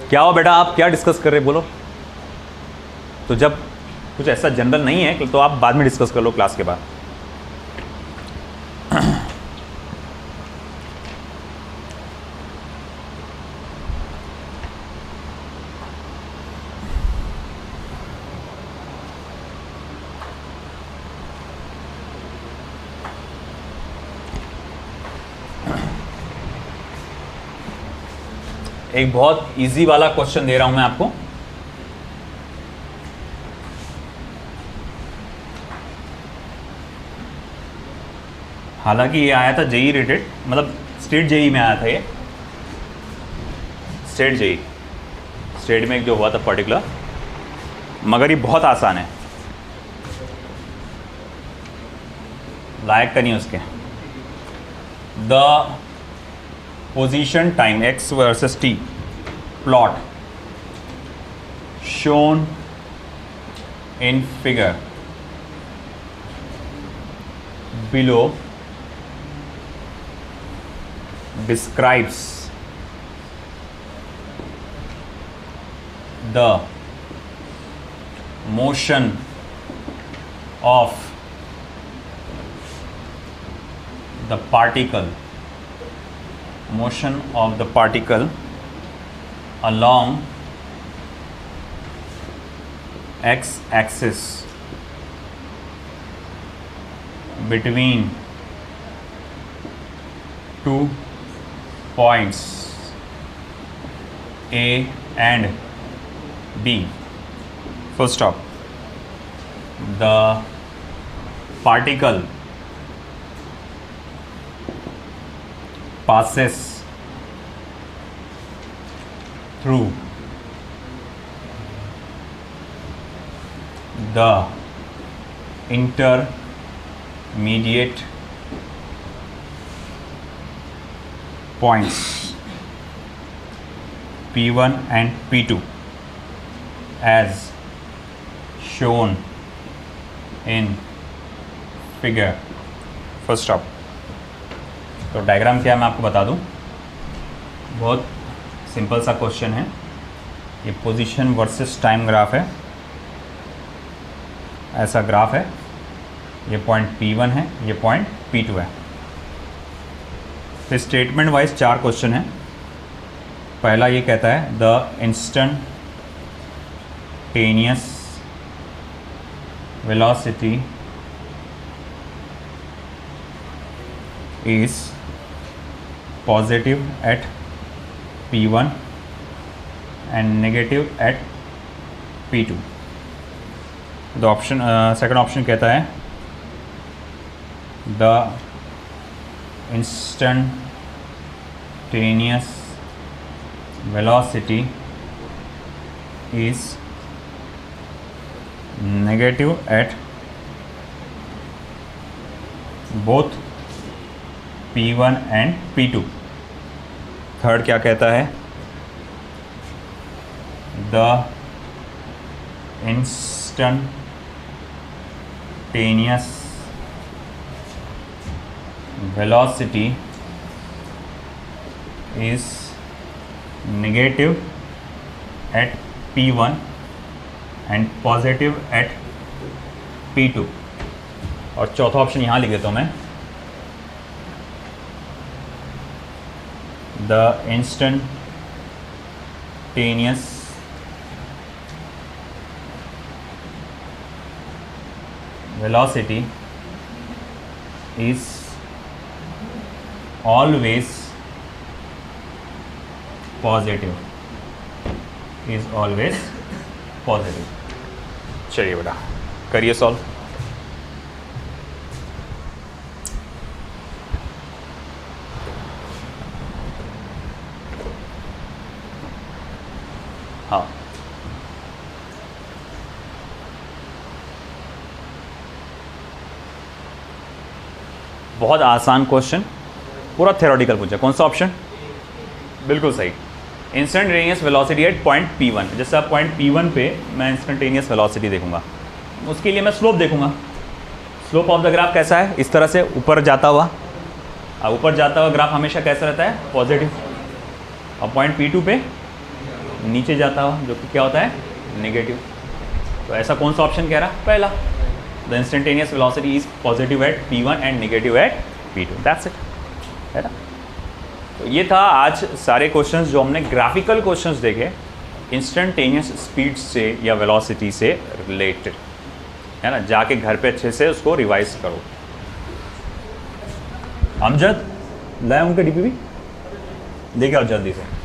क्या हो बेटा, आप क्या डिस्कस कर रहे बोलो। तो जब कुछ ऐसा जनरल नहीं है तो आप बाद में डिस्कस कर लो क्लास के बाद। एक बहुत इजी वाला क्वेश्चन दे रहा हूं मैं आपको। हालांकि ये आया था जेई रेटेड, मतलब स्टेट जेई में आया था ये, स्टेट जेई, स्टेट में जो हुआ था पर्टिकुलर, मगर ये बहुत आसान है, लायक का नहीं उसके। The position time x versus t plot shown in figure below describes the motion of the particle along x-axis between 2 points A and B. Full stop. The particle passes through the intermediate points P1 and P2 as shown in figure. First stop. तो diagram क्या है मैं आपको बता दूं, बहुत simple सा question है। ये पोजीशन वर्सेस टाइम ग्राफ है, ऐसा ग्राफ है। ये पॉइंट P1 है, ये पॉइंट P2 है। तो स्टेटमेंट वाइज 4 क्वेश्चन है। पहला ये कहता है the instantaneous velocity is positive at P1 and negative at P2. The option second option कहता है the instantaneous velocity is negative at both P1 and P2. Third क्या कहता है the instantaneous velocity is negative at P1 and positive at P2. और चौथा option यहाँ लिख देता हूँ मैं, the instantaneous velocity is always positive, is always positive. चलिए बेटा करिए सॉल्व। हाँ बहुत आसान क्वेश्चन, पूरा थ्योरेटिकल पूछा। कौन सा ऑप्शन? बिल्कुल सही। Instantaneous velocity at point P1। जैसे आप पॉइंट P1 पे मैं इंस्टेंटेनियस वेलोसिटी देखूंगा, उसके लिए मैं स्लोप देखूंगा। स्लोप ऑफ द ग्राफ कैसा है? इस तरह से ऊपर जाता हुआ। अब ऊपर जाता हुआ ग्राफ हमेशा कैसा रहता है? पॉजिटिव। और पॉइंट P2 पे नीचे जाता हुआ, जो कि क्या होता है? नेगेटिव। तो ऐसा कौन सा ऑप्शन कह रहा? पहला, the instantaneous velocity is positive at P1 and negative at P2। That's it, है ना। तो ये था आज सारे क्वेश्चंस जो हमने ग्राफिकल क्वेश्चंस देखे इंस्टेंटेनियस स्पीड से या वेलोसिटी से रिलेटेड, है ना। जाके घर पे अच्छे से उसको रिवाइज करो। अमजद लाए उनके डीपीपी लेके आओ जल्दी से।